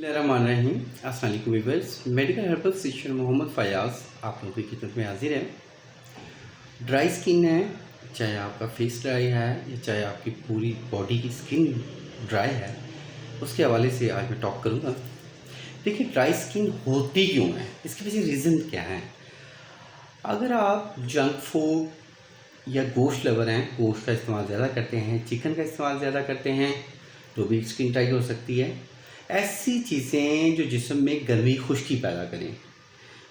बिस्मिल्लाहिर्रहमानिर्रहीम। अस्सलाम वालेकुम viewers, medical herbal physician Mohammed Fayaz आप लोगों की खिदमत में हाजिर है। ड्राई स्किन है, चाहे आपका फेस ड्राई है या चाहे आपकी पूरी बॉडी की स्किन ड्राई है, उसके हवाले से आज मैं टॉक करूँगा। देखिए, ड्राई स्किन होती क्यों है, इसके पीछे रीज़न क्या है। अगर आप जंक फूड या गोश्त लवर हैं, गोश्त का इस्तेमाल ज़्यादा करते हैं, चिकन का इस्तेमाल ज़्यादा करते हैं, तो भी स्किन ड्राई हो सकती है। ऐसी चीज़ें जो जिस्म में गर्मी खुश्की पैदा करें,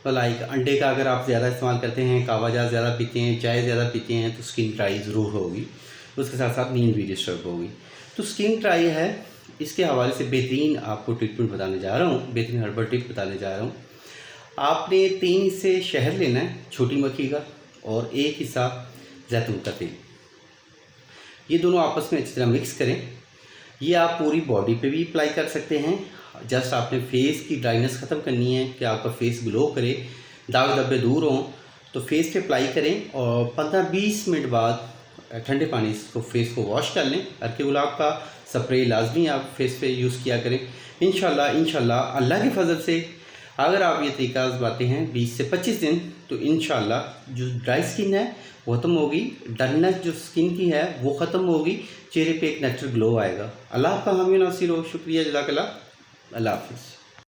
तो लाइक अंडे का अगर आप ज़्यादा इस्तेमाल करते हैं, कावाजात ज़्यादा पीते हैं, चाय ज़्यादा पीते हैं, तो स्किन ड्राई ज़रूर होगी। उसके साथ साथ नींद भी डिस्टर्ब होगी। तो स्किन ड्राई है, इसके हवाले से बेहतरीन आपको ट्रीटमेंट बताने जा रहा हूँ, बेहतरीन हर्बल टिप बताने जा रहा हूँ। आपने 3 हिस्से शहद लेना है छोटी मक्खी का और 1 हिस्सा जैतून का तेल। ये दोनों आपस में अच्छी तरह मिक्स करें। ये आप पूरी बॉडी पे भी अप्लाई कर सकते हैं। जस्ट आपने फेस की ड्राइनेस ख़त्म करनी है कि आपका फेस ग्लो करे, दाग धब्बे दूर हों, तो फेस पे अप्लाई करें और 15-20 मिनट बाद ठंडे पानी से फेस को वॉश कर लें। अर्के गुलाब का स्प्रे लाजमी आप फेस पे यूज़ किया करें। इंशाल्लाह अल्लाह के फजल से अगर आप ये तरीका आज़माते हैं 20 से 25 दिन, तो इंशाल्लाह जो ड्राई स्किन है वो ख़त्म होगी, डलनेस जो स्किन की है वो ख़त्म होगी, चेहरे पे एक नेचुरल ग्लो आएगा। अल्लाह आपका हामी नासिर हो। शुक्रिया, जज़ाकल्लाह। अल्लाह हाफ़िज़।